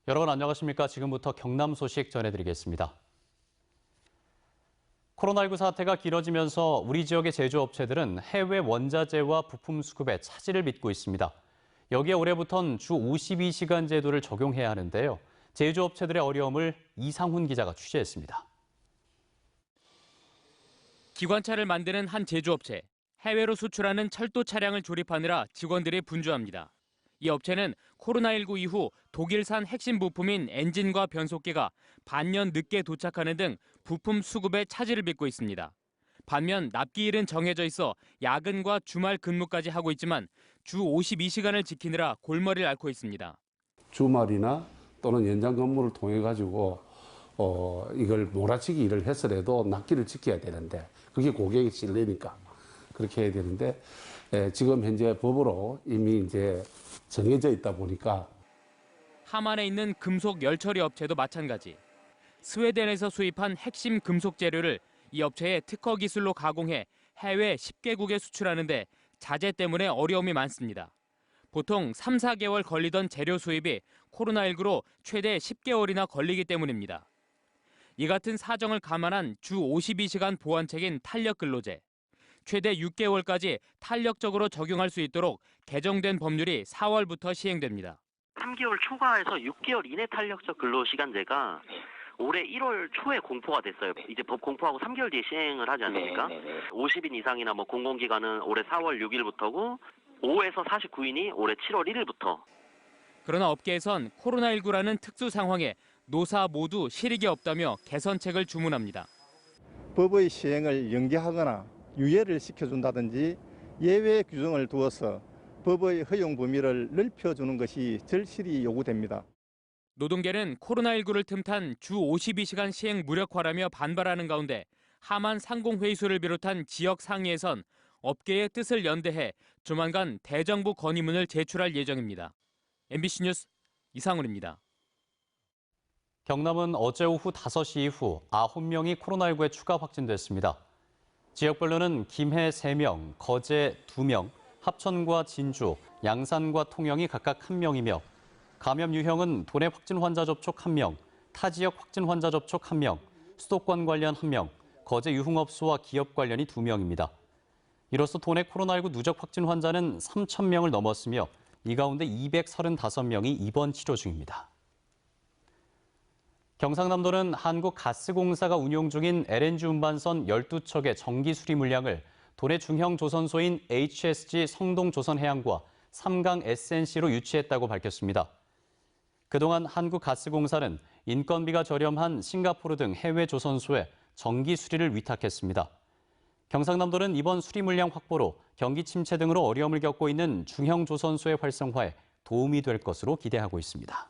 여러분 안녕하십니까? 지금부터 경남 소식 전해드리겠습니다. 코로나19 사태가 길어지면서 우리 지역의 제조업체들은 해외 원자재와 부품 수급에 차질을 빚고 있습니다. 여기에 올해부터는 주 52시간 제도를 적용해야 하는데요. 제조업체들의 어려움을 이상훈 기자가 취재했습니다. 기관차를 만드는 한 제조업체. 해외로 수출하는 철도 차량을 조립하느라 직원들이 분주합니다. 이 업체는 코로나19 이후 독일산 핵심 부품인 엔진과 변속기가 반년 늦게 도착하는 등 부품 수급에 차질을 빚고 있습니다. 반면 납기일은 정해져 있어 야근과 주말 근무까지 하고 있지만 주 52시간을 지키느라 골머리를 앓고 있습니다. 주말이나 또는 연장 근무를 통해 가지고 이걸 몰아치기 일을 했으라도 납기를 지켜야 되는데 그게 고객이 실리니까 그렇게 해야 되는데 지금 현재 법으로 이미 이제 정해져 있다 보니까 하만에 있는 금속 열처리 업체도 마찬가지. 스웨덴에서 수입한 핵심 금속 재료를 이 업체의 특허 기술로 가공해 해외 10개국에 수출하는데 자재 때문에 어려움이 많습니다. 보통 3, 4개월 걸리던 재료 수입이 코로나19로 최대 10개월이나 걸리기 때문입니다. 이 같은 사정을 감안한 주 52시간 보완책인 탄력 근로제. 최대 6개월까지 탄력적으로 적용할 수 있도록 개정된 법률이 4월부터 시행됩니다. 3개월 초과해서 6개월 이내 탄력적 근로시간제가 올해 1월 초에 공포가 됐어요. 이제 법 공포하고 3개월 뒤에 시행을 하지 않습니까? 50인 이상이나 공공기관은 올해 4월 6일부터고 5에서 49인이 올해 7월 1일부터. 그러나 업계에선 코로나19라는 특수 상황에 노사 모두 실익이 없다며 개선책을 주문합니다. 법의 시행을 연기하거나 유예를 시켜준다든지 예외 규정을 두어서 법의 허용 범위를 넓혀주는 것이 절실히 요구됩니다. 노동계는 코로나19를 틈탄 주 52시간 시행 무력화라며 반발하는 가운데 하만 상공회의소를 비롯한 지역 상위에선 업계의 뜻을 연대해 조만간 대정부 건의문을 제출할 예정입니다. MBC 뉴스 이상훈입니다. 경남은 어제 오후 5시 이후 9명이 코로나19에 추가 확진됐습니다. 지역별로는 김해 3명, 거제 2명, 합천과 진주, 양산과 통영이 각각 1명이며 감염 유형은 도내 확진 환자 접촉 1명, 타 지역 확진 환자 접촉 1명, 수도권 관련 1명, 거제 유흥업소와 기업 관련이 2명입니다. 이로써 도내 코로나19 누적 확진 환자는 3,000명을 넘었으며 이 가운데 235명이 입원 치료 중입니다. 경상남도는 한국가스공사가 운용 중인 LNG 운반선 12척의 정기 수리 물량을 도내 중형 조선소인 HSG 성동조선해양과 삼강 SNC로 유치했다고 밝혔습니다. 그동안 한국가스공사는 인건비가 저렴한 싱가포르 등 해외 조선소에 정기 수리를 위탁했습니다. 경상남도는 이번 수리 물량 확보로 경기 침체 등으로 어려움을 겪고 있는 중형 조선소의 활성화에 도움이 될 것으로 기대하고 있습니다.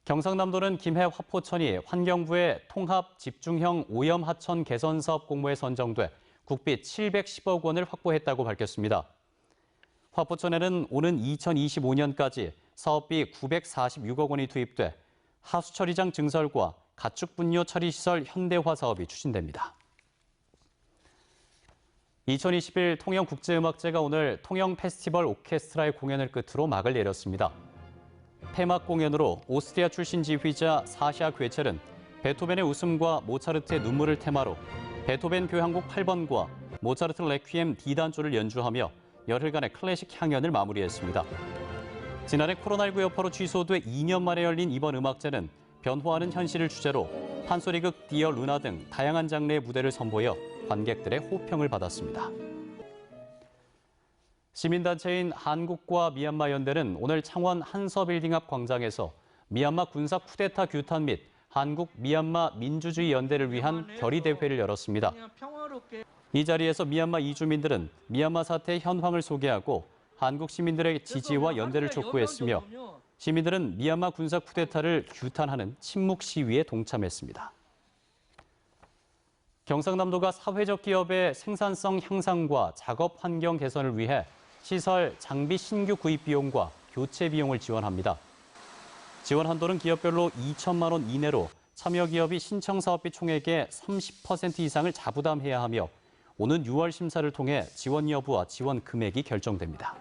경상남도는 김해 화포천이 환경부의 통합 집중형 오염 하천 개선 사업 공모에 선정돼 국비 710억 원을 확보했다고 밝혔습니다. 화포천에는 오는 2025년까지 사업비 946억 원이 투입돼 하수 처리장 증설과 가축 분뇨 처리 시설 현대화 사업이 추진됩니다. 2021 통영국제음악제가 오늘 통영 페스티벌 오케스트라의 공연을 끝으로 막을 내렸습니다. 폐막 공연으로 오스트리아 출신 지휘자 사샤 괴첼은 베토벤의 웃음과 모차르트의 눈물을 테마로 베토벤 교향곡 8번과 모차르트 레퀴엠 D단조를 연주하며 열흘간의 클래식 향연을 마무리했습니다. 지난해 코로나19 여파로 취소돼 2년 만에 열린 이번 음악제는 변화하는 현실을 주제로 판소리극 디어 루나 등 다양한 장르의 무대를 선보여 관객들의 호평을 받았습니다. 시민단체인 한국과 미얀마 연대는 오늘 창원 한서빌딩 앞 광장에서 미얀마 군사 쿠데타 규탄 및 한국 미얀마 민주주의 연대를 위한 결의대회를 열었습니다. 이 자리에서 미얀마 이주민들은 미얀마 사태의 현황을 소개하고 한국 시민들의 지지와 연대를 촉구했으며 시민들은 미얀마 군사 쿠데타를 규탄하는 침묵 시위에 동참했습니다. 경상남도가 사회적 기업의 생산성 향상과 작업 환경 개선을 위해 시설, 장비 신규 구입 비용과 교체 비용을 지원합니다. 지원 한도는 기업별로 2천만 원 이내로 참여 기업이 신청 사업비 총액의 30% 이상을 자부담해야 하며 오는 6월 심사를 통해 지원 여부와 지원 금액이 결정됩니다.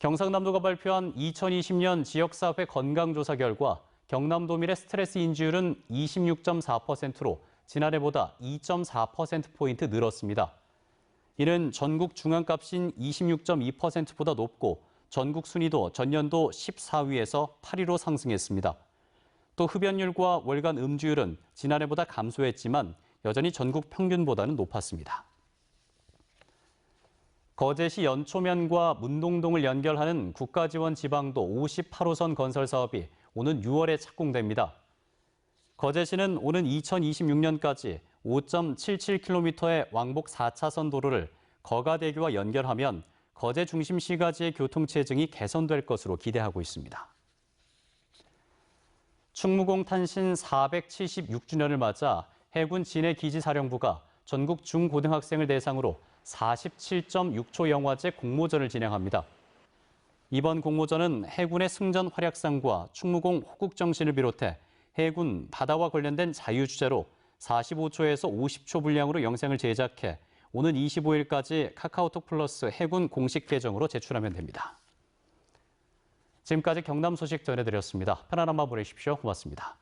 경상남도가 발표한 2020년 지역사회 건강조사 결과 경남도민의 스트레스 인지율은 26.4%로 지난해보다 2.4%포인트 늘었습니다. 이는 전국 중앙값인 26.2%보다 높고 전국 순위도 전년도 14위에서 8위로 상승했습니다. 또 흡연율과 월간 음주율은 지난해보다 감소했지만 여전히 전국 평균보다는 높았습니다. 거제시 연초면과 문동동을 연결하는 국가지원 지방도 58호선 건설 사업이 오는 6월에 착공됩니다. 거제시는 오는 2026년까지 5.77km의 왕복 4차선 도로를 거가대교와 연결하면 거제 중심시가지의 교통체증이 개선될 것으로 기대하고 있습니다. 충무공 탄신 476주년을 맞아 해군 진해기지사령부가 전국 중고등학생을 대상으로 47.6초 영화제 공모전을 진행합니다. 이번 공모전은 해군의 승전 활약상과 충무공 호국정신을 비롯해 해군, 바다와 관련된 자유 주제로 45초에서 50초 분량으로 영상을 제작해 오는 25일까지 카카오톡 플러스 해군 공식 계정으로 제출하면 됩니다. 지금까지 경남 소식 전해드렸습니다. 편안한 밤 보내십시오. 고맙습니다.